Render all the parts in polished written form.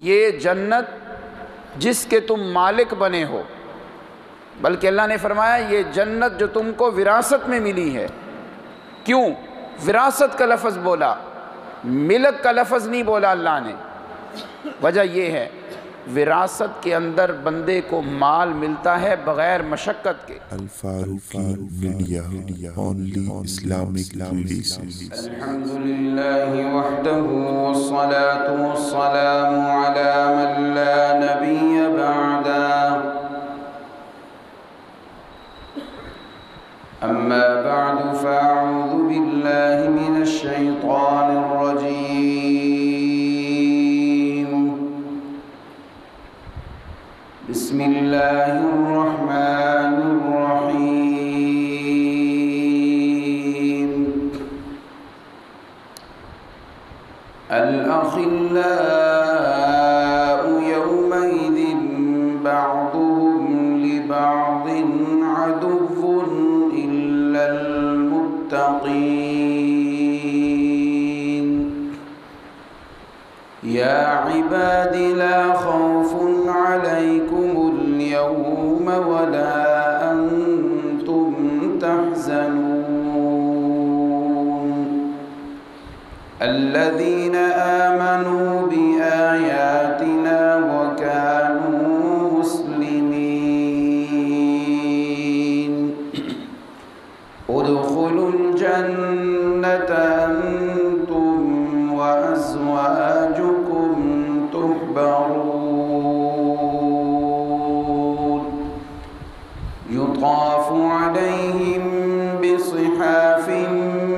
یہ جنت جس کے تم مالک بنے ہو، بلکہ اللہ نے فرمایا یہ جنت جو تم کو وراثت میں ملی ہے۔ کیوں وراثت کا لفظ بولا، ملک کا لفظ نہیں بولا اللہ نے؟ وجہ یہ ہے وراثت کے اندر بندے کو مال ملتا ہے بغیر مشقت کے۔ Al-Faruqi media, only Islamic relations. الحمدللہ وحدہ والصلاة والسلام علی من لا نبی بعدہ، اما بعد فاعوذ باللہ من الشیطان الرجیم۔ بسم اللہ الرحمن الرحیم۔ الأخلاء يومئذ بعضهم لبعض عدو إلا المتقين۔ يا عباد لا خوف عليكم اليوم ولا أنتم تحزنون الذين آمنوا بآياتنا وكانوا مسلمين۔ ادخلوا الجنة أنتم وأزواجكم تحبرون، يطاف عليهم بصحاف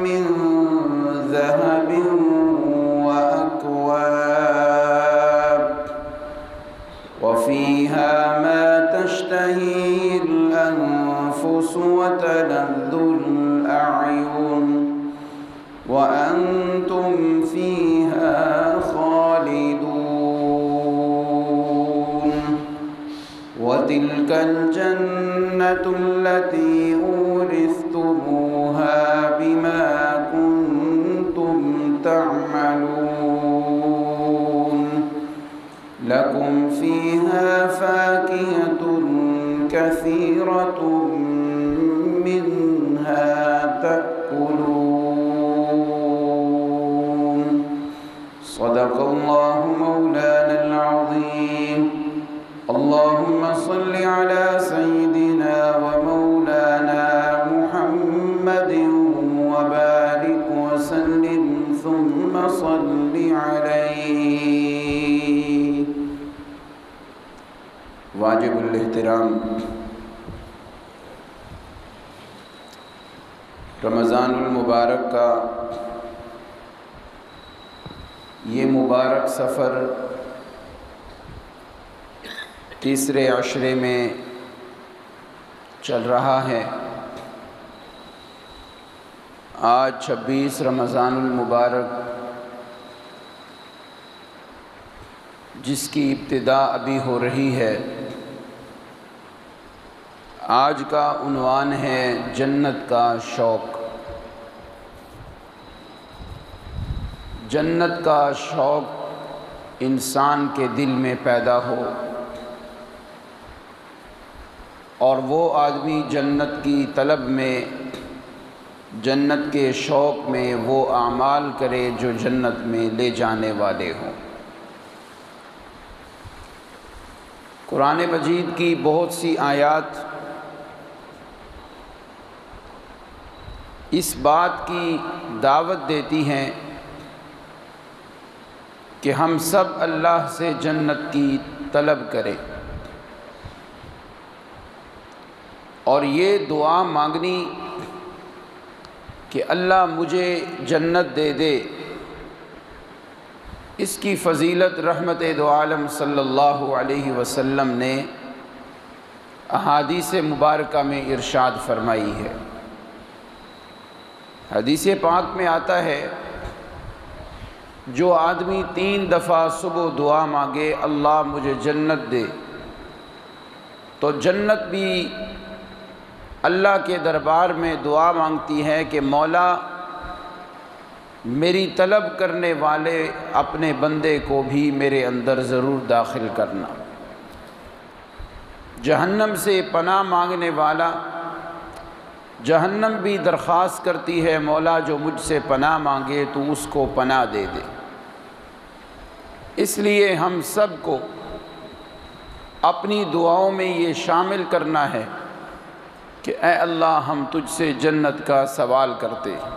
من ذهب وفيها ما تشتهي الأنفس وتلذ الأعين وأنتم فيها خالدون، وتلك الجنة التي أورثتموها بما كنتم تعملون، لكم فيها فاكهة كثيرة منها تأكلون۔ صدق الله مولانا العظيم۔ اللهم صل على سيدنا ومولانا محمد وبارك وسلم ثم صل عليه۔ واجب الاحترام رمضان المبارک کا یہ مبارک سفر تیسرے عشرے میں چل رہا ہے۔ آج 26 رمضان المبارک جس کی ابتدا ابھی ہو رہی ہے، آج کا عنوان ہے جنت کا شوق۔ جنت کا شوق انسان کے دل میں پیدا ہو اور وہ آدمی جنت کی طلب میں، جنت کے شوق میں وہ اعمال کرے جو جنت میں لے جانے والے ہوں۔ قرآن مجید کی بہت سی آیات اس بات کی دعوت دیتی ہیں کہ ہم سب اللہ سے جنت کی طلب کریں، اور یہ دعا مانگنی کہ اللہ مجھے جنت دے دے۔ اس کی فضیلت رحمت دو عالم صلی اللہ علیہ وسلم نے احادیث مبارکہ میں ارشاد فرمائی ہے۔ حدیث پاک میں آتا ہے جو آدمی 3 دفعہ صبح دعا مانگے اللہ مجھے جنت دے، تو جنت بھی اللہ کے دربار میں دعا مانگتی ہے کہ مولا میری طلب کرنے والے اپنے بندے کو بھی میرے اندر ضرور داخل کرنا۔ جہنم سے پناہ مانگنے والا، جہنم بھی درخواست کرتی ہے مولا جو مجھ سے پناہ مانگے تو اس کو پناہ دے دے۔ اس لیے ہم سب کو اپنی دعاؤں میں یہ شامل کرنا ہے کہ اے اللہ ہم تجھ سے جنت کا سوال کرتے ہیں۔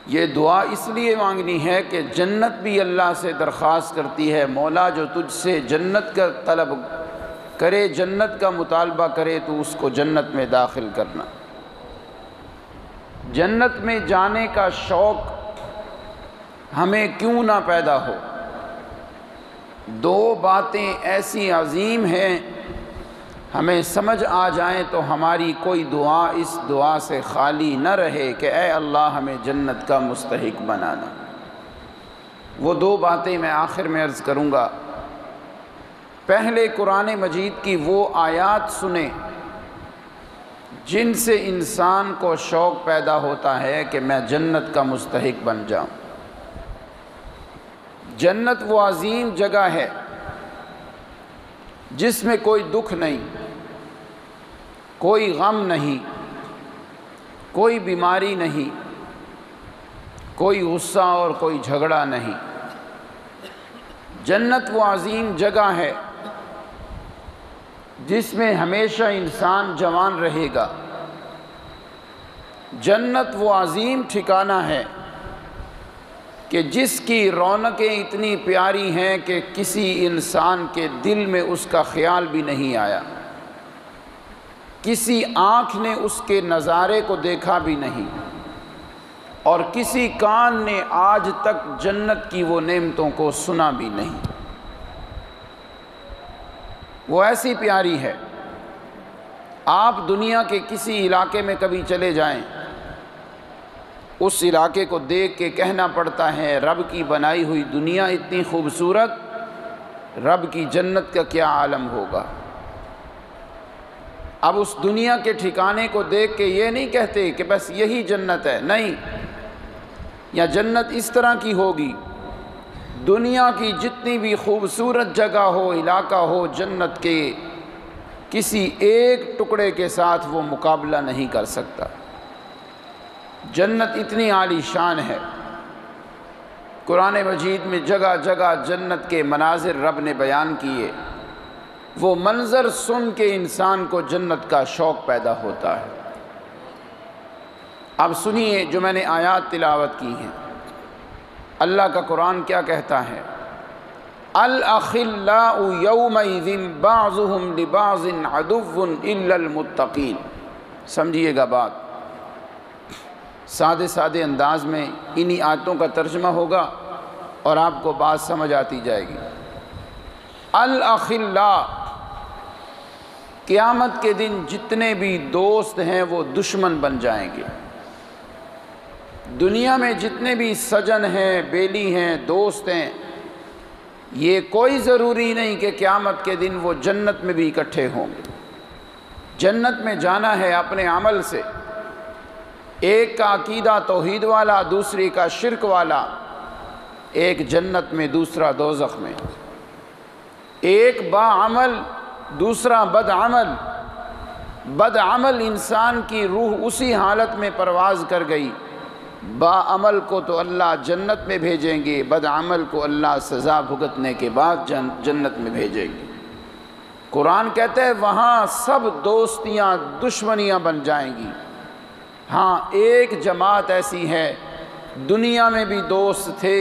یہ دعا اس لیے مانگنی ہے کہ جنت بھی اللہ سے درخواست کرتی ہے مولا جو تجھ سے جنت کا طلب کرے، جنت کا مطالبہ کرے تو اس کو جنت میں داخل کرنا۔ جنت میں جانے کا شوق ہمیں کیوں نہ پیدا ہو؟ دو باتیں ایسی عظیم ہیں، ہمیں سمجھ آ جائیں تو ہماری کوئی دعا اس دعا سے خالی نہ رہے کہ اے اللہ ہمیں جنت کا مستحق بنانا۔ وہ دو باتیں میں آخر میں عرض کروں گا۔ پہلے قرآن مجید کی وہ آیات سنیں جن سے انسان کو شوق پیدا ہوتا ہے کہ میں جنت کا مستحق بن جاؤں۔ جنت وہ عظیم جگہ ہے جس میں کوئی دکھ نہیں، کوئی غم نہیں، کوئی بیماری نہیں، کوئی غصہ اور کوئی جھگڑا نہیں۔ جنت وہ عظیم جگہ ہے جس میں ہمیشہ انسان جوان رہے گا۔ جنت وہ عظیم ٹھکانہ ہے کہ جس کی رونقیں اتنی پیاری ہیں کہ کسی انسان کے دل میں اس کا خیال بھی نہیں آیا، کسی آنکھ نے اس کے نظارے کو دیکھا بھی نہیں، اور کسی کان نے آج تک جنت کی وہ نعمتوں کو سنا بھی نہیں۔ وہ ایسی پیاری ہے، آپ دنیا کے کسی علاقے میں کبھی چلے جائیں، اس علاقے کو دیکھ کے کہنا پڑتا ہے رب کی بنائی ہوئی دنیا اتنی خوبصورت، رب کی جنت کا کیا عالم ہوگا۔ اب اس دنیا کے ٹھکانے کو دیکھ کے یہ نہیں کہتے کہ بس یہی جنت ہے، نہیں، یا جنت اس طرح کی ہوگی۔ دنیا کی جتنی بھی خوبصورت جگہ ہو، علاقہ ہو، جنت کے کسی ایک ٹکڑے کے ساتھ وہ مقابلہ نہیں کر سکتا۔ جنت اتنی عالی شان ہے۔ قرآن مجید میں جگہ جگہ جنت کے مناظر رب نے بیان کیے، وہ منظر سن کے انسان کو جنت کا شوق پیدا ہوتا ہے۔ اب سنیے جو میں نے آیات تلاوت کی ہیں، اللہ کا قرآن کیا کہتا ہے؟ الْأَخِلَّاءُ يَوْمَئِذٍ بَعْضُهُمْ لِبَعْضٍ عَدُوٌّ إِلَّا الْمُتَّقِينَ۔ سمجھیے گا بات، سادے سادے انداز میں انہی آیتوں کا ترجمہ ہوگا اور آپ کو بات سمجھ آتی جائے گی۔ الْأَخِلَّاء، قیامت کے دن جتنے بھی دوست ہیں وہ دشمن بن جائیں گے۔ دنیا میں جتنے بھی سجن ہیں، بیلی ہیں، دوست ہیں، یہ کوئی ضروری نہیں کہ قیامت کے دن وہ جنت میں بھی اکٹھے ہوں گے۔ جنت میں جانا ہے اپنے عمل سے، ایک کا عقیدہ توحید والا، دوسری کا شرک والا، ایک جنت میں دوسرا دوزخ میں، ایک با عمل دوسرا بد عمل۔ بد عمل انسان کی روح اسی حالت میں پرواز کر گئی، با عمل کو تو اللہ جنت میں بھیجیں گے، بد عمل کو اللہ سزا بھگتنے کے بعد جنت میں بھیجیں گے۔ قرآن کہتا ہے وہاں سب دوستیاں دشمنیاں بن جائیں گی۔ ہاں ایک جماعت ایسی ہے، دنیا میں بھی دوست تھے،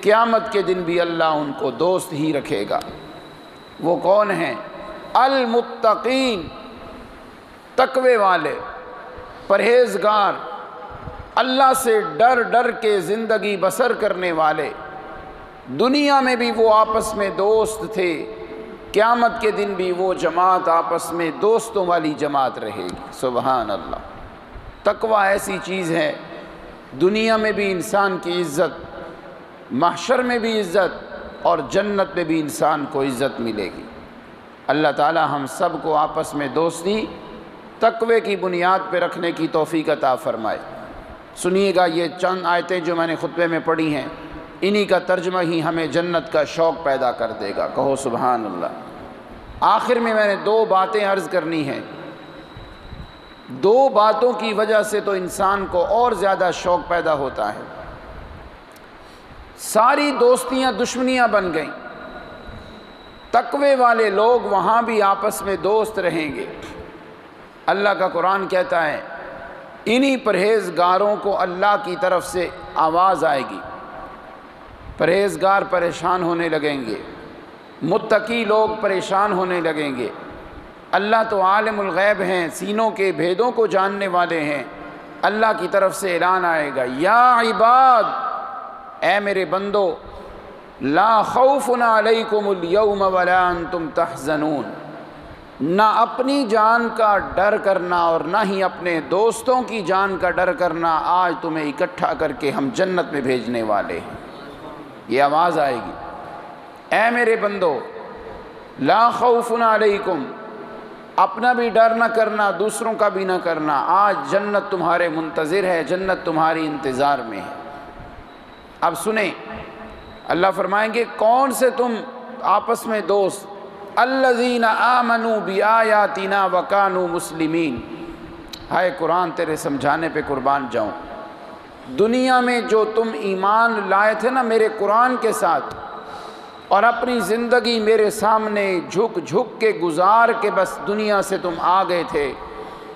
قیامت کے دن بھی اللہ ان کو دوست ہی رکھے گا۔ وہ کون ہیں؟ المتقین، تقوی والے، پرہیزگار، اللہ سے ڈر ڈر کے زندگی بسر کرنے والے۔ دنیا میں بھی وہ آپس میں دوست تھے، قیامت کے دن بھی وہ جماعت آپس میں دوستوں والی جماعت رہے گی۔ سبحان اللہ۔ تقوی ایسی چیز ہے، دنیا میں بھی انسان کی عزت، محشر میں بھی عزت، اور جنت میں بھی انسان کو عزت ملے گی۔ اللہ تعالی ہم سب کو آپس میں دوستی تقوی کی بنیاد پہ رکھنے کی توفیق عطا فرمائے۔ سنیے گا، یہ چند آیتیں جو میں نے خطبے میں پڑھی ہیں، انہی کا ترجمہ ہی ہمیں جنت کا شوق پیدا کر دے گا، کہو سبحان اللہ۔ آخر میں نے 2 باتیں عرض کرنی ہیں، 2 باتوں کی وجہ سے تو انسان کو اور زیادہ شوق پیدا ہوتا ہے۔ ساری دوستیاں دشمنیاں بن گئیں، تقوی والے لوگ وہاں بھی آپس میں دوست رہیں گے۔ اللہ کا قرآن کہتا ہے انہی پرہیزگاروں کو اللہ کی طرف سے آواز آئے گی، پرہیزگار پریشان ہونے لگیں گے، متقی لوگ پریشان ہونے لگیں گے۔ اللہ تو عالم الغیب ہیں، سینوں کے بھیدوں کو جاننے والے ہیں۔ اللہ کی طرف سے اعلان آئے گا، یا عباد، اے میرے بندو، لا خوف علیکم اليوم ولا انتم تحزنون، نہ اپنی جان کا ڈر کرنا اور نہ ہی اپنے دوستوں کی جان کا ڈر کرنا، آج تمہیں اکٹھا کر کے ہم جنت میں بھیجنے والے ہیں۔ یہ آواز آئے گی، اے میرے بندو، لا خوف علیکم، اپنا بھی ڈر نہ کرنا، دوسروں کا بھی نہ کرنا، آج جنت تمہارے منتظر ہے، جنت تمہاری انتظار میں ہے۔ اب سنیں، اللہ فرمائیں گے کون سے تم آپس میں دوست؟ الذین آمنوا بآیاتنا وکانوا مسلمین۔ ہائے قرآن، تیرے سمجھانے پہ قربان جاؤں۔ دنیا میں جو تم ایمان لائے تھے نا میرے قرآن کے ساتھ، اور اپنی زندگی میرے سامنے جھک جھک کے گزار کے بس دنیا سے تم آ گئے تھے،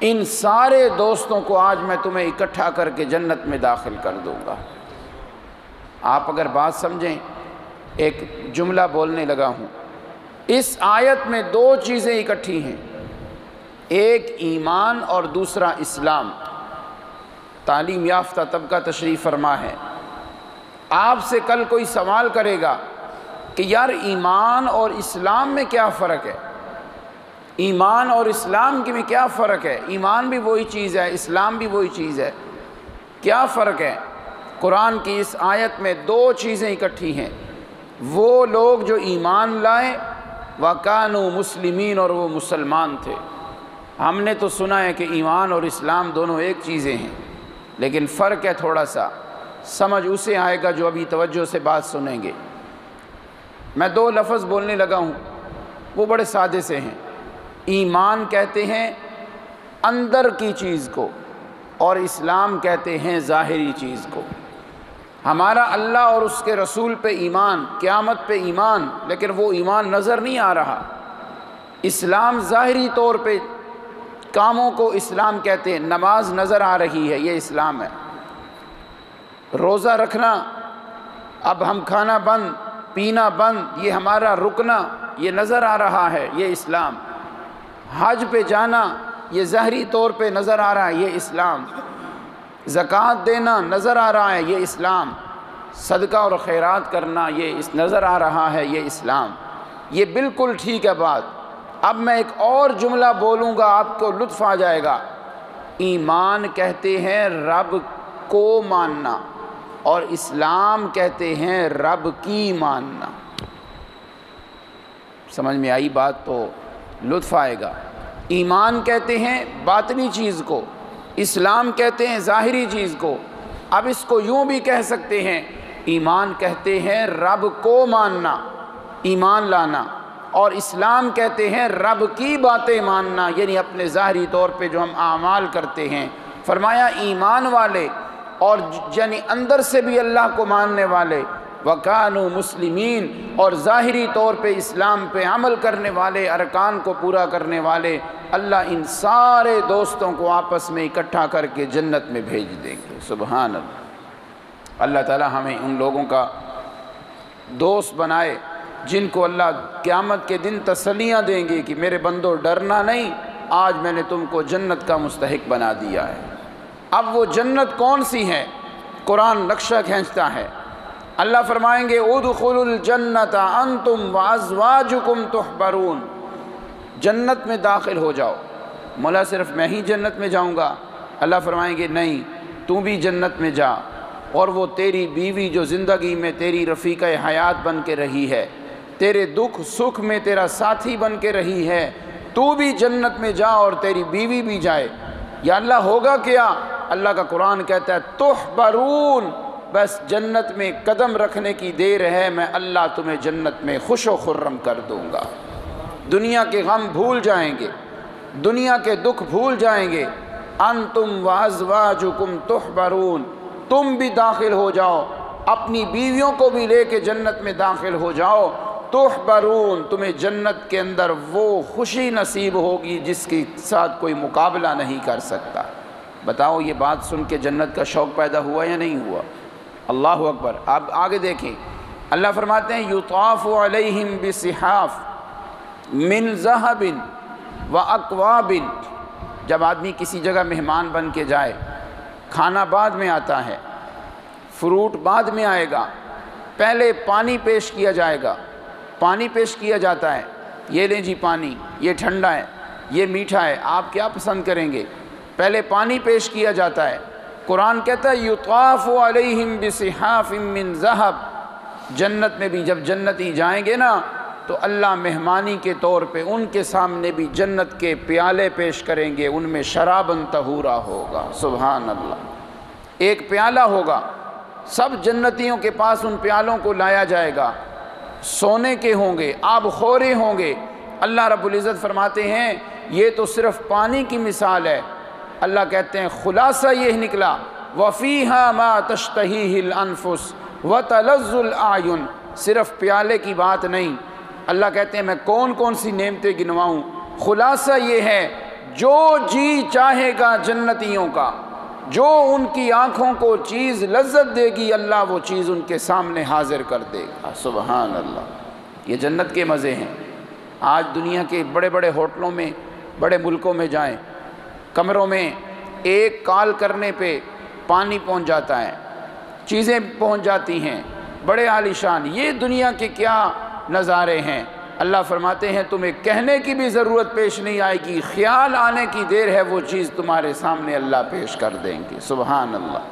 ان سارے دوستوں کو آج میں تمہیں اکٹھا کر کے جنت میں داخل کر دوں گا۔ آپ اگر بات سمجھیں، ایک جملہ بولنے لگا ہوں، اس آیت میں 2 چیزیں اکٹھی ہیں، ایک ایمان اور دوسرا اسلام۔ تعلیم یافتہ طبقہ تشریف فرما ہے، آپ سے کل کوئی سوال کرے گا کہ یار ایمان اور اسلام میں کیا فرق ہے؟ ایمان اور اسلام میں کیا فرق ہے؟ ایمان بھی وہی چیز ہے، اسلام بھی وہی چیز ہے، کیا فرق ہے؟ قرآن کی اس آیت میں 2 چیزیں اکٹھی ہیں، وہ لوگ جو ایمان لائے وَكَانُوا مُسْلِمِينَ، اور وہ مسلمان تھے۔ ہم نے تو سنا ہے کہ ایمان اور اسلام دونوں ایک چیزیں ہیں، لیکن فرق ہے تھوڑا سا، سمجھ اسے آئے گا جو ابھی توجہ سے بات سنیں گے۔ میں 2 لفظ بولنے لگا ہوں، وہ بڑے سادے سے ہیں۔ ایمان کہتے ہیں اندر کی چیز کو، اور اسلام کہتے ہیں ظاہری چیز کو۔ ہمارا اللہ اور اس کے رسول پہ ایمان، قیامت پہ ایمان، لیکن وہ ایمان نظر نہیں آ رہا۔ اسلام ظاہری طور پہ کاموں کو اسلام کہتے ہیں، نماز نظر آ رہی ہے، یہ اسلام ہے۔ روزہ رکھنا، اب ہم کھانا بند، پینا بند، یہ ہمارا رکنا، یہ نظر آ رہا ہے، یہ اسلام۔ حج پہ جانا، یہ ظاہری طور پہ نظر آ رہا ہے، یہ اسلام۔ زکوٰۃ دینا نظر آ رہا ہے، یہ اسلام۔ صدقہ اور خیرات کرنا، یہ نظر آ رہا ہے، یہ اسلام۔ یہ بالکل ٹھیک ہے بات۔ اب میں ایک اور جملہ بولوں گا، آپ کو لطف آ جائے گا۔ ایمان کہتے ہیں رب کو ماننا، اور اسلام کہتے ہیں رب کی ماننا۔ سمجھ میں آئی بات؟ تو لطف آئے گا۔ ایمان کہتے ہیں باطنی چیز کو، اسلام کہتے ہیں ظاہری چیز کو۔ اب اس کو یوں بھی کہہ سکتے ہیں، ایمان کہتے ہیں رب کو ماننا، ایمان لانا، اور اسلام کہتے ہیں رب کی باتیں ماننا، یعنی اپنے ظاہری طور پہ جو ہم اعمال کرتے ہیں۔ فرمایا ایمان والے اور یعنی اندر سے بھی اللہ کو ماننے والے، وَكَانُوا مُسْلِمِينَ، اور ظاہری طور پہ اسلام پہ عمل کرنے والے، ارکان کو پورا کرنے والے، اللہ ان سارے دوستوں کو آپس میں اکٹھا کر کے جنت میں بھیج دیں گے۔ سبحان اللہ۔ اللہ تعالی ہمیں ان لوگوں کا دوست بنائے جن کو اللہ قیامت کے دن تسلیاں دیں گے کہ میرے بندو ڈرنا نہیں، آج میں نے تم کو جنت کا مستحق بنا دیا ہے۔ اب وہ جنت کون سی ہے؟ قرآن نقشہ کھینچتا ہے۔ اللہ فرمائیں گے ادخلوا الجنت انتم وازواجکم تحبرون، جنت میں داخل ہو جاؤ۔ مولا صرف میں ہی جنت میں جاؤں گا؟ اللہ فرمائیں گے نہیں، تو بھی جنت میں جا، اور وہ تیری بیوی جو زندگی میں تیری رفیقہ حیات بن کے رہی ہے، تیرے دکھ سکھ میں تیرا ساتھی بن کے رہی ہے، تو بھی جنت میں جا اور تیری بیوی بھی جائے۔ یا اللہ ہوگا کیا؟ اللہ کا قرآن کہتا ہے تحبرون، بس جنت میں قدم رکھنے کی دیر ہے، میں اللہ تمہیں جنت میں خوش و خرم کر دوں گا۔ دنیا کے غم بھول جائیں گے، دنیا کے دکھ بھول جائیں گے۔ انتم وازواجکم تحبرون، تم بھی داخل ہو جاؤ، اپنی بیویوں کو بھی لے کے جنت میں داخل ہو جاؤ۔ تحبرون، تمہیں جنت کے اندر وہ خوشی نصیب ہوگی جس کے ساتھ کوئی مقابلہ نہیں کر سکتا۔ بتاؤ یہ بات سن کے جنت کا شوق پیدا ہوا یا نہیں ہوا؟ اللہ اکبر۔ اب آگے دیکھیں، اللہ فرماتے ہیں یطاف علیہم بصحاف من ذہب واکواب۔ جب آدمی کسی جگہ مہمان بن کے جائے، کھانا بعد میں آتا ہے، فروٹ بعد میں آئے گا، پہلے پانی پیش کیا جائے گا، پانی پیش کیا جاتا ہے، یہ لیں جی پانی، یہ ٹھنڈا ہے، یہ میٹھا ہے، آپ کیا پسند کریں گے؟ پہلے پانی پیش کیا جاتا ہے۔ قرآن کہتا ہے یطاف علیہم بصحاف من ذہب، جنت میں بھی جب جنتی جائیں گے نا تو اللہ مہمانی کے طور پہ ان کے سامنے بھی جنت کے پیالے پیش کریں گے، ان میں شرابن طہورا ہوگا۔ سبحان اللہ، ایک پیالہ ہوگا، سب جنتیوں کے پاس ان پیالوں کو لایا جائے گا، سونے کے ہوں گے، آب خورے ہوں گے۔ اللہ رب العزت فرماتے ہیں یہ تو صرف پانی کی مثال ہے، اللہ کہتے ہیں خلاصہ یہ نکلا وَفِيهَا مَا تَشْتَهِيهِ الْأَنفُسُ وَتَلَذُّ الْأَعْيُنُ، صرف پیالے کی بات نہیں۔ اللہ کہتے ہیں میں کون کون سی نعمتیں گنواؤں، خلاصہ یہ ہے جو جی چاہے گا جنتیوں کا، جو ان کی آنکھوں کو چیز لذت دے گی اللہ وہ چیز ان کے سامنے حاضر کر دے گا۔ سبحان اللہ، یہ جنت کے مزے ہیں۔ آج دنیا کے بڑے بڑے ہوٹلوں میں، بڑے ملکوں میں جائیں، کمروں میں ایک کال کرنے پہ پانی پہنچ جاتا ہے، چیزیں پہنچ جاتی ہیں، بڑے عالیشان۔ یہ دنیا کے کیا نظارے ہیں۔ اللہ فرماتے ہیں تمہیں کہنے کی بھی ضرورت پیش نہیں آئے گی، خیال آنے کی دیر ہے، وہ چیز تمہارے سامنے اللہ پیش کر دیں گے۔ سبحان اللہ۔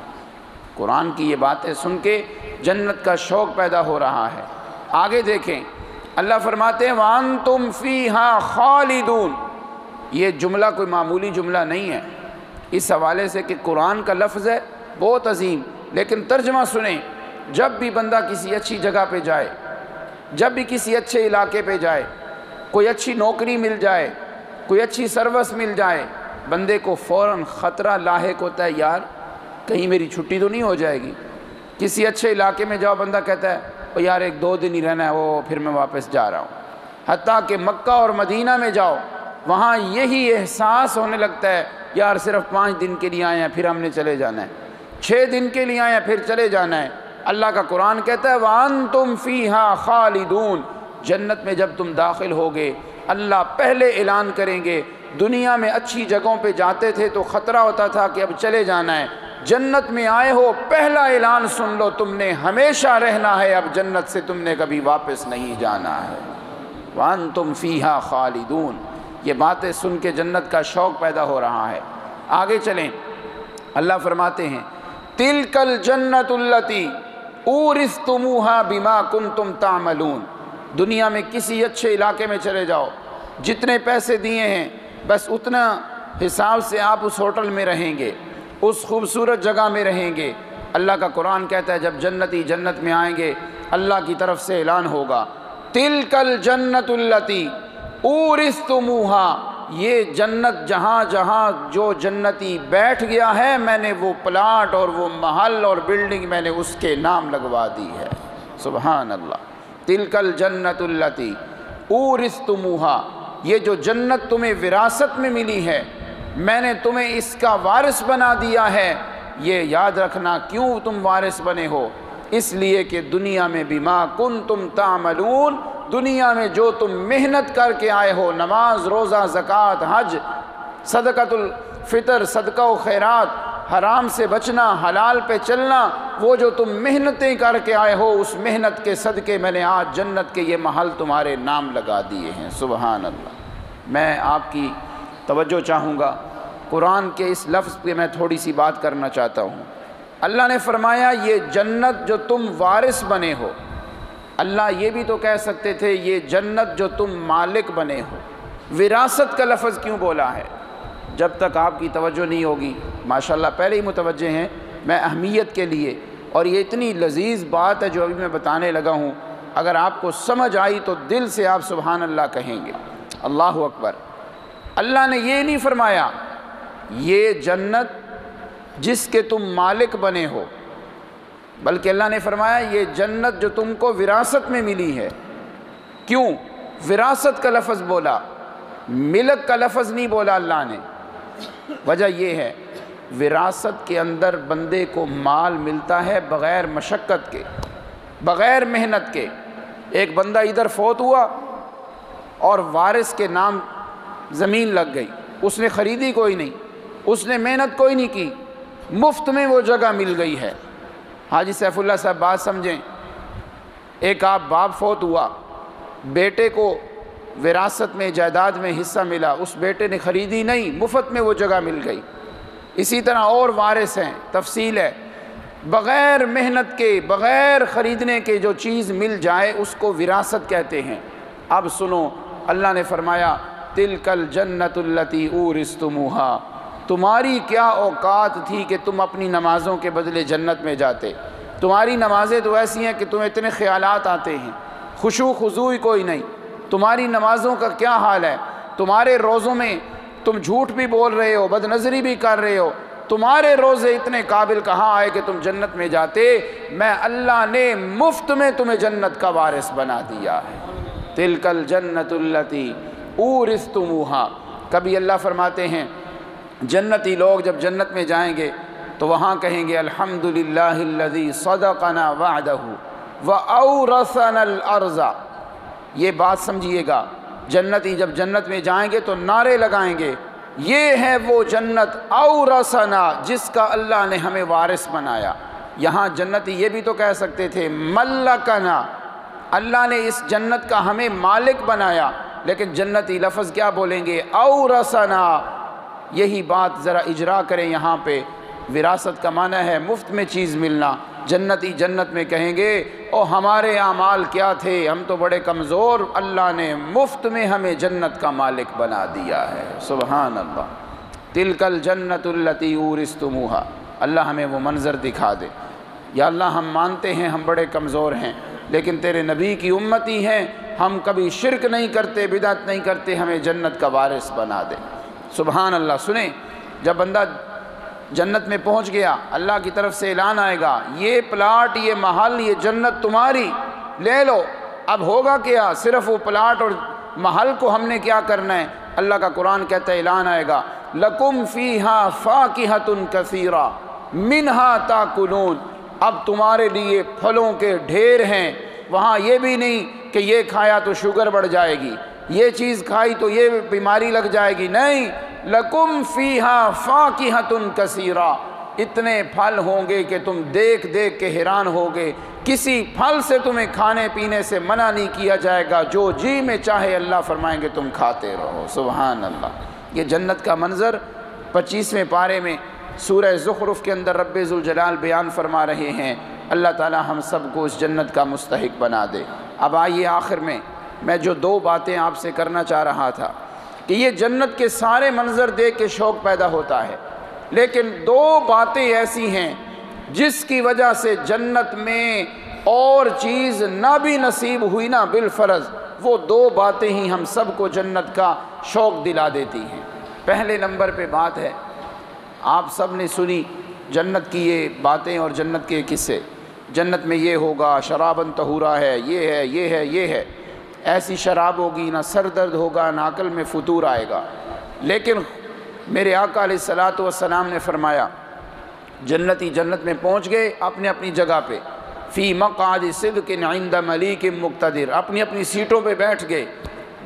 قرآن کی یہ باتیں سن کے جنت کا شوق پیدا ہو رہا ہے۔ آگے دیکھیں، اللہ فرماتے ہیں وَأَنْتُمْ فِيهَا خَالِدُونَ۔ یہ جملہ کوئی معمولی جملہ نہیں ہے، اس حوالے سے کہ قرآن کا لفظ ہے بہت عظیم، لیکن ترجمہ سنیں۔ جب بھی بندہ کسی اچھی جگہ پہ جائے، جب بھی کسی اچھے علاقے پہ جائے، کوئی اچھی نوکری مل جائے، کوئی اچھی سروس مل جائے، بندے کو فوراً خطرہ لاحق ہوتا ہے، یار کہیں میری چھٹی تو نہیں ہو جائے گی۔ کسی اچھے علاقے میں جاؤ، بندہ کہتا ہے او یار 1-2 دن ہی رہنا ہے، وہ پھر میں واپس جا رہا ہوں۔ حتیٰ کہ مکہ اور مدینہ میں جاؤ، وہاں یہی احساس ہونے لگتا ہے یار صرف 5 دن کے لیے آئے ہیں پھر ہم نے چلے جانا ہے، 6 دن کے لیے آئے ہیں پھر چلے جانا ہے۔ اللہ کا قرآن کہتا ہے وَأَنْتُمْ فِيهَا خَالِدُونَ۔ جنت میں جب تم داخل ہوگے اللہ پہلے اعلان کریں گے۔ دنیا میں اچھی جگہوں پہ جاتے تھے تو خطرہ ہوتا تھا کہ اب چلے جانا ہے، جنت میں آئے ہو پہلا اعلان سن لو تم نے ہمیشہ رہنا ہے، اب جنت سے تم نے کبھی واپس نہیں جانا ہے۔ وَأَنْتُمْ فِيهَا خَالِدُونَ۔ یہ باتیں سن کے جنت کا شوق پیدا ہو رہا ہے۔ آگے چلیں، اللہ فرماتے ہیں تِلْكَ الْجَنَّةُ الَّتِي اُورِثْتُمُوهَا بِمَا كُنْتُمْ تَعْمَلُونَ۔ دنیا میں کسی اچھے علاقے میں چلے جاؤ، جتنے پیسے دیے ہیں بس اتنا حساب سے آپ اس ہوٹل میں رہیں گے، اس خوبصورت جگہ میں رہیں گے۔ اللہ کا قرآن کہتا ہے جب جنتی جنت میں آئیں گے اللہ کی طرف سے اعلان ہوگا تِلْكَ الْجَنَّةُ الَّتِي اُورِثْتُمُوهَا، یہ جنت جہاں جہاں جو جنتی بیٹھ گیا ہے میں نے وہ پلاٹ اور وہ محل اور بلڈنگ میں نے اس کے نام لگوا دی ہے۔ سبحان اللہ۔ تِلْكَ الْجَنَّةُ الَّتِي اُورِثْتُمُوهَا، یہ جو جنت تمہیں وراثت میں ملی ہے میں نے تمہیں اس کا وارث بنا دیا ہے۔ یہ یاد رکھنا کیوں تم وارث بنے ہو، اس لیے کہ دنیا میں بما کنتم تعملون، دنیا میں جو تم محنت کر کے آئے ہو، نماز، روزہ، زکوٰۃ، حج، صدقۃ الفطر، صدقہ و خیرات، حرام سے بچنا، حلال پہ چلنا، وہ جو تم محنتیں کر کے آئے ہو اس محنت کے صدقے میں نے آج جنت کے یہ محل تمہارے نام لگا دیے ہیں۔ سبحان اللہ۔ میں آپ کی توجہ چاہوں گا، قرآن کے اس لفظ پہ میں تھوڑی سی بات کرنا چاہتا ہوں۔ اللہ نے فرمایا یہ جنت جو تم وارث بنے ہو، اللہ یہ بھی تو کہہ سکتے تھے یہ جنت جو تم مالک بنے ہو، وراثت کا لفظ کیوں بولا ہے؟ جب تک آپ کی توجہ نہیں ہوگی، ماشاءاللہ پہلے ہی متوجہ ہیں، میں اہمیت کے لیے، اور یہ اتنی لذیذ بات ہے جو ابھی میں بتانے لگا ہوں، اگر آپ کو سمجھ آئی تو دل سے آپ سبحان اللہ کہیں گے، اللہ اکبر۔ اللہ نے یہ نہیں فرمایا یہ جنت جس کے تم مالک بنے ہو، بلکہ اللہ نے فرمایا یہ جنت جو تم کو وراثت میں ملی ہے۔ کیوں وراثت کا لفظ بولا، ملک کا لفظ نہیں بولا اللہ نے؟ وجہ یہ ہے وراثت کے اندر بندے کو مال ملتا ہے بغیر مشقت کے، بغیر محنت کے۔ ایک بندہ ادھر فوت ہوا اور وارث کے نام زمین لگ گئی، اس نے خریدی کوئی نہیں، اس نے محنت کوئی نہیں کی، مفت میں وہ جگہ مل گئی ہے۔ حاجی سیف اللہ صاحب بات سمجھیں، ایک آپ باپ فوت ہوا، بیٹے کو وراثت میں جائیداد میں حصہ ملا، اس بیٹے نے خریدی نہیں، مفت میں وہ جگہ مل گئی۔ اسی طرح اور وارث ہیں، تفصیل ہے، بغیر محنت کے، بغیر خریدنے کے جو چیز مل جائے اس کو وراثت کہتے ہیں۔ اب سنو، اللہ نے فرمایا تلک الجنت التی اورثتموہا، تمہاری کیا اوقات تھی کہ تم اپنی نمازوں کے بدلے جنت میں جاتے؟ تمہاری نمازیں تو ایسی ہیں کہ تمہیں اتنے خیالات آتے ہیں، خشوع خضوع کوئی نہیں۔ تمہاری نمازوں کا کیا حال ہے؟ تمہارے روزوں میں تم جھوٹ بھی بول رہے ہو، بد نظری بھی کر رہے ہو، تمہارے روزے اتنے قابل کہاں آئے کہ تم جنت میں جاتے؟ میں اللہ نے مفت میں تمہیں جنت کا وارث بنا دیا ہے۔ تلک الجنت التی اورثتموہا۔ کبھی اللہ فرماتے ہیں جنتی لوگ جب جنت میں جائیں گے تو وہاں کہیں گے الحمدللہ الذی صدقنا وعدہ واورثنا الارض۔ یہ بات سمجھیے گا، جنتی جب جنت میں جائیں گے تو نعرے لگائیں گے یہ ہے وہ جنت اورثنا جس کا اللہ نے ہمیں وارث بنایا۔ یہاں جنتی یہ بھی تو کہہ سکتے تھے ملکنا، اللہ نے اس جنت کا ہمیں مالک بنایا، لیکن جنتی لفظ کیا بولیں گے؟ اورثنا۔ یہی بات ذرا اجرا کریں یہاں پہ، وراثت کا معنی ہے مفت میں چیز ملنا۔ جنتی جنت میں کہیں گے او ہمارے اعمال کیا تھے، ہم تو بڑے کمزور، اللہ نے مفت میں ہمیں جنت کا مالک بنا دیا ہے۔ سبحان اللہ۔ تلک الجنت التی اورثتموہا۔ اللہ ہمیں وہ منظر دکھا دے۔ یا اللہ ہم مانتے ہیں ہم بڑے کمزور ہیں، لیکن تیرے نبی کی امتی ہیں، ہم کبھی شرک نہیں کرتے، بدعت نہیں کرتے، ہمیں جنت کا وارث بنا دے۔ سبحان اللہ۔ سنیں، جب بندہ جنت میں پہنچ گیا اللہ کی طرف سے اعلان آئے گا یہ پلاٹ، یہ محل، یہ جنت تمہاری، لے لو۔ اب ہوگا کیا؟ صرف وہ پلاٹ اور محل کو ہم نے کیا کرنا ہے؟ اللہ کا قرآن کہتا ہے اعلان آئے گا لکم فیہا فاکہۃ کثیرہ منہا تاکلون۔ اب تمہارے لیے پھلوں کے ڈھیر ہیں، وہاں یہ بھی نہیں کہ یہ کھایا تو شوگر بڑھ جائے گی، یہ چیز کھائی تو یہ بیماری لگ جائے گی، نہیں، لکم فیہا فاکہۃ کثیرہ، اتنے پھل ہوں گے کہ تم دیکھ دیکھ کے حیران ہوگے۔ کسی پھل سے تمہیں کھانے پینے سے منع نہیں کیا جائے گا، جو جی میں چاہے اللہ فرمائیں گے تم کھاتے رہو۔ سبحان اللہ۔ یہ جنت کا منظر 25ویں پارے میں سورہ زخرف کے اندر رب ذوالجلال بیان فرما رہے ہیں۔ اللہ تعالی ہم سب کو اس جنت کا مستحق بنا دے۔ اب آئیے آخر میں جو دو باتیں آپ سے کرنا چاہ رہا تھا کہ یہ جنت کے سارے منظر دیکھ کے شوق پیدا ہوتا ہے، لیکن دو باتیں ایسی ہیں جس کی وجہ سے جنت میں اور چیز نہ بھی نصیب ہوئی نا بالفرض، وہ دو باتیں ہی ہم سب کو جنت کا شوق دلا دیتی ہیں۔ پہلے نمبر پہ بات ہے، آپ سب نے سنی جنت کی یہ باتیں اور جنت کے قصے، جنت میں یہ ہوگا، شرابن طہورا ہے، یہ ہے، یہ ہے، یہ ہے، ایسی شراب ہوگی نہ سر درد ہوگا نہ عقل میں فتور آئے گا۔ لیکن میرے آقا علیہ الصلوۃ والسلام نے فرمایا جنتی جنت میں پہنچ گئے اپنے اپنی جگہ پہ، فی مقعد صدق عند ملیک مقتدر، اپنی اپنی سیٹوں پہ بیٹھ گئے،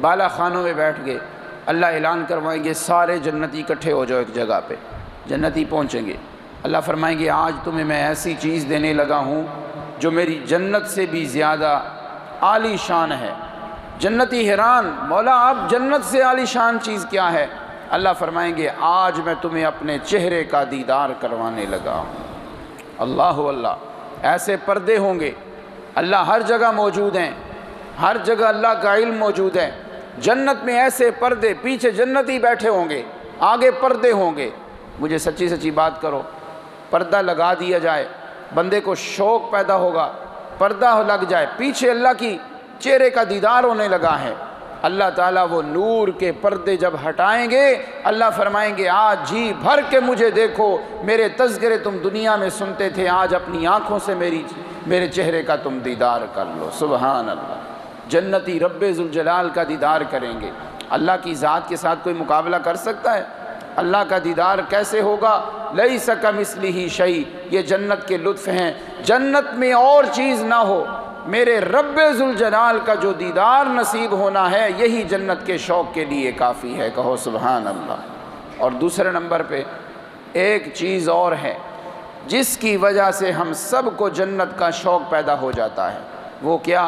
بالا خانوں میں بیٹھ گئے۔ اللہ اعلان کروائیں گے سارے جنتی اکٹھے ہو جاؤ ایک جگہ پہ، جنتی پہنچیں گے، اللہ فرمائیں گے آج تمہیں میں ایسی چیز دینے لگا ہوں جو میری جنت سے بھی زیادہ عالی شان ہے۔ جنتی حیران، مولا آپ جنت سے عالی شان چیز کیا ہے؟ اللہ فرمائیں گے آج میں تمہیں اپنے چہرے کا دیدار کروانے لگا ہوں۔ اللہ اللہ، ایسے پردے ہوں گے، اللہ ہر جگہ موجود ہیں، ہر جگہ اللہ کا علم موجود ہے۔ جنت میں ایسے پردے، پیچھے جنتی بیٹھے ہوں گے، آگے پردے ہوں گے۔ مجھے سچی سچی بات کرو، پردہ لگا دیا جائے، بندے کو شوق پیدا ہوگا، پردہ لگ جائے، پیچھے اللہ کی چہرے کا دیدار ہونے لگا ہے۔ اللہ تعالیٰ وہ نور کے پردے جب ہٹائیں گے، اللہ فرمائیں گے آج جی بھر کے مجھے دیکھو، میرے تذکرے تم دنیا میں سنتے تھے، آج اپنی آنکھوں سے میرے چہرے کا تم دیدار کر لو۔ سبحان اللہ۔ جنتی رب ذوالجلال کا دیدار کریں گے۔ اللہ کی ذات کے ساتھ کوئی مقابلہ کر سکتا ہے؟ اللہ کا دیدار کیسے ہوگا؟ لیس کمثلہ شیء، یہ جنت کے لطف ہیں۔ جنت میں اور چیز نہ ہو، میرے رب ذوالجلال کا جو دیدار نصیب ہونا ہے، یہی جنت کے شوق کے لیے کافی ہے۔ کہو سبحان اللہ۔ اور دوسرے نمبر پہ ایک چیز اور ہے جس کی وجہ سے ہم سب کو جنت کا شوق پیدا ہو جاتا ہے۔ وہ کیا؟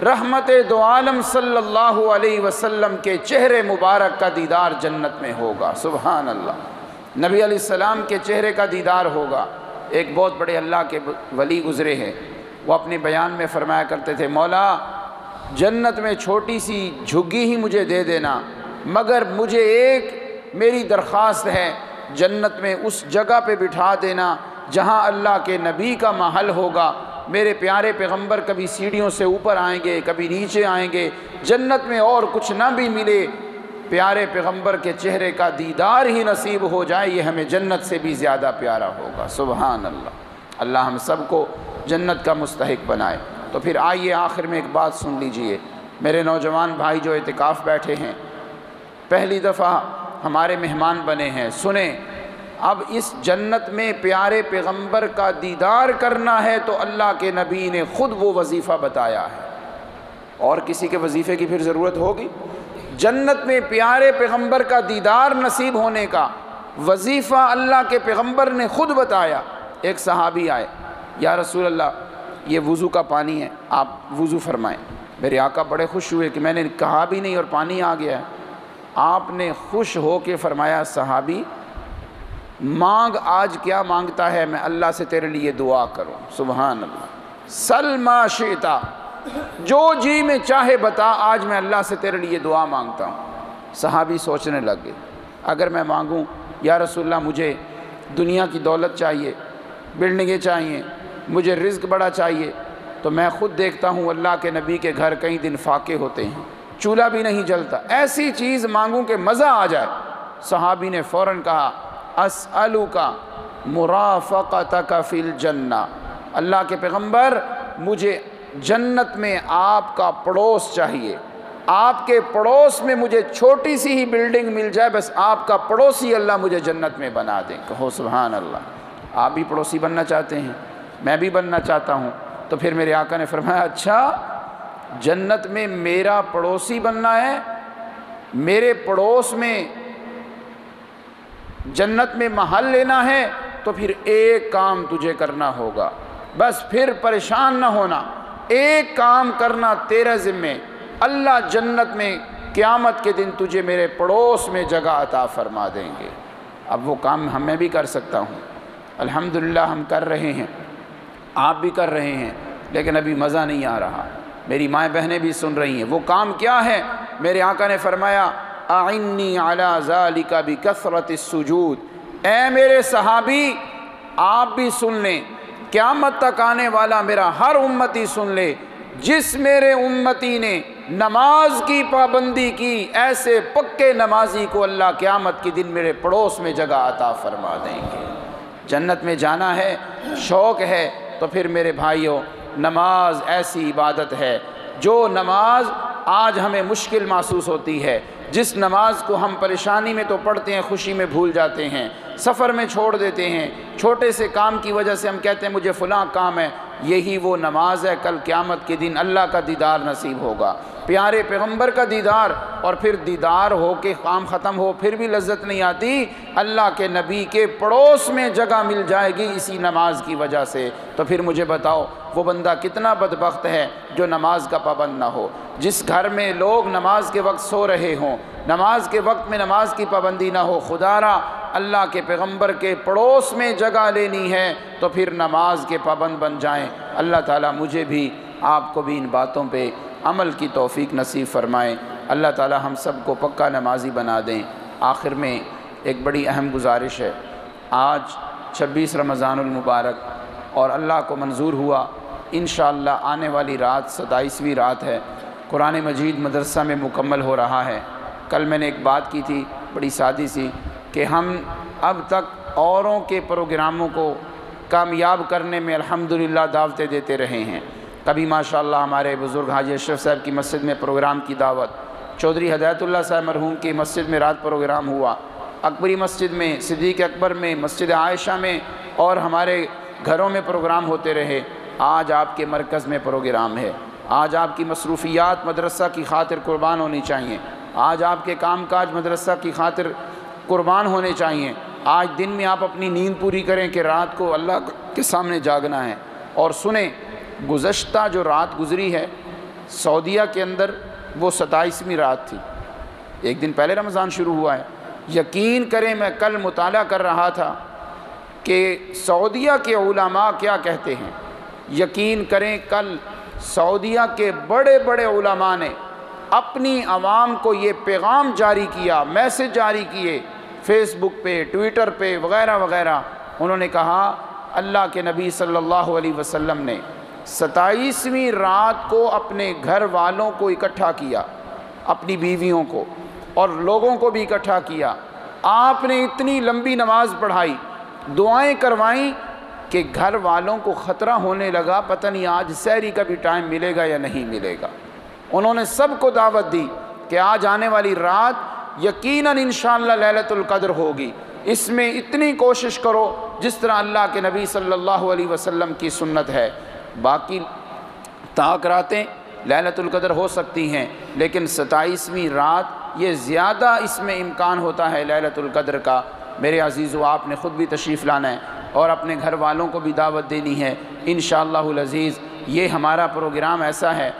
رحمت دو عالم صلی اللہ علیہ وسلم کے چہرے مبارک کا دیدار جنت میں ہوگا۔ سبحان اللہ۔ نبی علیہ السلام کے چہرے کا دیدار ہوگا۔ ایک بہت بڑے اللہ کے ولی گزرے ہیں، وہ اپنے بیان میں فرمایا کرتے تھے، مولا جنت میں چھوٹی سی جھگی ہی مجھے دے دینا، مگر مجھے ایک میری درخواست ہے، جنت میں اس جگہ پہ بٹھا دینا جہاں اللہ کے نبی کا محل ہوگا۔ میرے پیارے پیغمبر کبھی سیڑھیوں سے اوپر آئیں گے، کبھی نیچے آئیں گے، جنت میں اور کچھ نہ بھی ملے، پیارے پیغمبر کے چہرے کا دیدار ہی نصیب ہو جائے، یہ ہمیں جنت سے بھی زیادہ پیارا ہوگا۔ سبحان اللہ۔ اللہ ہم سب کو جنت کا مستحق بنائے۔ تو پھر آئیے آخر میں ایک بات سن لیجئے، میرے نوجوان بھائی جو اعتکاف بیٹھے ہیں، پہلی دفعہ ہمارے مہمان بنے ہیں، سنیں، اب اس جنت میں پیارے پیغمبر کا دیدار کرنا ہے تو اللہ کے نبی نے خود وہ وظیفہ بتایا ہے، اور کسی کے وظیفے کی پھر ضرورت ہوگی؟ جنت میں پیارے پیغمبر کا دیدار نصیب ہونے کا وظیفہ اللہ کے پیغمبر نے خود بتایا۔ ایک صحابی آئے، یا رسول اللہ یہ وضو کا پانی ہے، آپ وضو فرمائیں۔ میرے آقا بڑے خوش ہوئے کہ میں نے کہا بھی نہیں اور پانی آ گیا ہے۔ آپ نے خوش ہو کے فرمایا، صحابی مانگ، آج کیا مانگتا ہے، میں اللہ سے تیرے لیے دعا کروں۔ سبحان اللہ۔ سل ما شئتا، جو جی میں چاہے بتا، آج میں اللہ سے تیرے لیے دعا مانگتا ہوں۔ صحابی سوچنے لگ گئے، اگر میں مانگوں یا رسول اللہ مجھے دنیا کی دولت چاہیے، بلڈنگیں چاہیے، مجھے رزق بڑا چاہیے، تو میں خود دیکھتا ہوں اللہ کے نبی کے گھر کئی دن فاقے ہوتے ہیں، چولہا بھی نہیں جلتا، ایسی چیز مانگوں کہ مزہ آ جائے۔ صحابی نے فوراً کہا، اسألک مرافقتک فی الجنہ، اللہ کے پیغمبر مجھے جنت میں آپ کا پڑوس چاہیے، آپ کے پڑوس میں مجھے چھوٹی سی ہی بلڈنگ مل جائے، بس آپ کا پڑوسی اللہ مجھے جنت میں بنا دیں۔ کہو سبحان اللہ۔ آپ بھی پڑوسی بننا چاہتے ہیں، میں بھی بننا چاہتا ہوں، تو پھر میرے آقا نے فرمایا، اچھا جنت میں میرا پڑوسی بننا ہے، میرے پڑوس میں جنت میں محل لینا ہے، تو پھر ایک کام تجھے کرنا ہوگا، بس پھر پریشان نہ ہونا، ایک کام کرنا تیرے ذمہ، اللہ جنت میں قیامت کے دن تجھے میرے پڑوس میں جگہ عطا فرما دیں گے۔ اب وہ کام میں بھی کر سکتا ہوں، الحمدللہ ہم کر رہے ہیں، آپ بھی کر رہے ہیں، لیکن ابھی مزہ نہیں آ رہا، میری مائیں بہنیں بھی سن رہی ہیں۔ وہ کام کیا ہے؟ میرے آقا نے فرمایا، اعنی علی ذالک بکثرۃ السجود۔ اے میرے صحابی آپ بھی سن لیں، قیامت تک آنے والا میرا ہر امتی سن لے، جس میرے امتی نے نماز کی پابندی کی، ایسے پکے نمازی کو اللہ قیامت کے دن میرے پڑوس میں جگہ عطا فرما دیں گے۔ جنت میں جانا ہے، شوق ہے، تو پھر میرے بھائیوں نماز ایسی عبادت ہے جو نماز آج ہمیں مشکل محسوس ہوتی ہے، جس نماز کو ہم پریشانی میں تو پڑھتے ہیں، خوشی میں بھول جاتے ہیں، سفر میں چھوڑ دیتے ہیں، چھوٹے سے کام کی وجہ سے ہم کہتے ہیں مجھے فلاں کام ہے، یہی وہ نماز ہے، کل قیامت کے دن اللہ کا دیدار نصیب ہوگا، پیارے پیغمبر کا دیدار، اور پھر دیدار ہو کے کام ختم ہو پھر بھی لذت نہیں آتی، اللہ کے نبی کے پڑوس میں جگہ مل جائے گی اسی نماز کی وجہ سے۔ تو پھر مجھے بتاؤ وہ بندہ کتنا بدبخت ہے جو نماز کا پابند نہ ہو۔ جس گھر میں لوگ نماز کے وقت سو رہے ہوں، نماز کے وقت میں نماز کی پابندی نہ ہو، خدا را اللہ کے پیغمبر کے پڑوس میں جگہ لینی ہے تو پھر نماز کے پابند بن جائیں۔ اللہ تعالیٰ مجھے بھی آپ کو بھی ان باتوں پہ عمل کی توفیق نصیب فرمائیں۔ اللہ تعالیٰ ہم سب کو پکا نمازی بنا دیں۔ آخر میں ایک بڑی اہم گزارش ہے، آج 26 رمضان المبارک اور اللہ کو منظور ہوا انشاءاللہ آنے والی رات 27ویں رات ہے، قرآن مجید مدرسہ میں مکمل ہو رہا ہے۔ کل میں نے ایک بات کی تھی بڑی سادی سی کہ ہم اب تک اوروں کے پروگراموں کو کامیاب کرنے میں الحمدللہ دعوتیں دیتے رہے ہیں۔ کبھی ماشاءاللہ ہمارے بزرگ حاجی اشرف صاحب کی مسجد میں پروگرام کی دعوت، چودھری ہدایت اللہ صاحب مرحوم کی مسجد میں رات پروگرام ہوا، اکبری مسجد میں، صدیق اکبر میں، مسجد عائشہ میں اور ہمارے گھروں میں پروگرام ہوتے رہے۔ آج آپ کے مرکز میں پروگرام ہے، آج آپ کی مصروفیات مدرسہ کی خاطر قربان ہونی چاہیے، آج آپ کے کام کاج مدرسہ کی خاطر قربان ہونے چاہیے۔ آج دن میں آپ اپنی نیند پوری کریں کہ رات کو اللہ کے سامنے جاگنا ہے۔ اور سنیں، گزشتہ جو رات گزری ہے سعودیہ کے اندر وہ 27ویں رات تھی، ایک دن پہلے رمضان شروع ہوا ہے۔ یقین کریں میں کل مطالعہ کر رہا تھا کہ سعودیہ کے علماء کیا کہتے ہیں۔ یقین کریں کل سعودیہ کے بڑے بڑے علماء نے اپنی عوام کو یہ پیغام جاری کیا، میسج جاری کیے فیس بک پہ، ٹویٹر پہ وغیرہ وغیرہ۔ انہوں نے کہا اللہ کے نبی صلی اللہ علیہ وسلم نے 27ویں رات کو اپنے گھر والوں کو اکٹھا کیا، اپنی بیویوں کو اور لوگوں کو بھی اکٹھا کیا۔ آپ نے اتنی لمبی نماز پڑھائی، دعائیں کروائیں کہ گھر والوں کو خطرہ ہونے لگا پتہ نہیں آج سحری کا بھی ٹائم ملے گا یا نہیں ملے گا۔ انہوں نے سب کو دعوت دی کہ آج آنے والی رات یقیناً انشاءاللہ لیلۃ القدر ہوگی، اس میں اتنی کوشش کرو جس طرح اللہ کے نبی صلی اللہ علیہ وسلم کی سنت ہے۔ باقی طاق راتیں لیلۃ القدر ہو سکتی ہیں، لیکن 27ویں رات یہ زیادہ اس میں امکان ہوتا ہے لیلۃ القدر کا۔ میرے عزیزو، آپ نے خود بھی تشریف لانا ہے اور اپنے گھر والوں کو بھی دعوت دینی ہے انشاءاللہ العزیز۔ یہ ہمارا پروگرام ایسا ہے،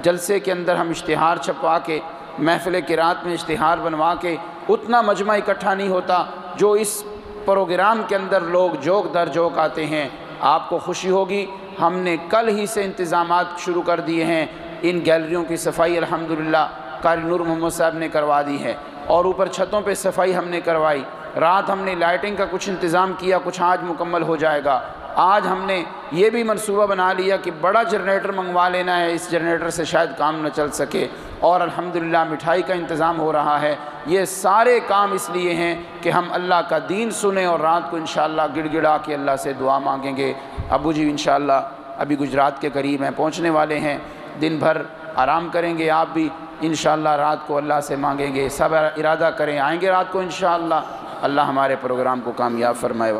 جلسے کے اندر ہم اشتہار چھپوا کے، محفل قرات میں اشتہار بنوا کے اتنا مجمع اکٹھا نہیں ہوتا جو اس پروگرام کے اندر لوگ جوک در جوک آتے ہیں۔ آپ کو خوشی ہوگی، ہم نے کل ہی سے انتظامات شروع کر دیے ہیں۔ ان گیلریوں کی صفائی الحمدللہ قاری نور محمد صاحب نے کروا دی ہے، اور اوپر چھتوں پہ صفائی ہم نے کروائی۔ رات ہم نے لائٹنگ کا کچھ انتظام کیا، کچھ آج مکمل ہو جائے گا۔ آج ہم نے یہ بھی منصوبہ بنا لیا کہ بڑا جنریٹر منگوا لینا ہے، اس جنریٹر سے شاید کام نہ چل سکے، اور الحمدللہ مٹھائی کا انتظام ہو رہا ہے۔ یہ سارے کام اس لیے ہیں کہ ہم اللہ کا دین سنیں اور رات کو انشاءاللہ گڑ گڑا کے اللہ سے دعا مانگیں گے۔ ابو جی انشاءاللہ ابھی گجرات کے قریب ہیں، پہنچنے والے ہیں، دن بھر آرام کریں گے، آپ بھی انشاءاللہ رات کو اللہ سے مانگیں گے۔ سب ارادہ کریں آئیں گے رات کو انشاءاللہ۔ اللہ ہمارے پروگرام کو کامیاب فرمائے۔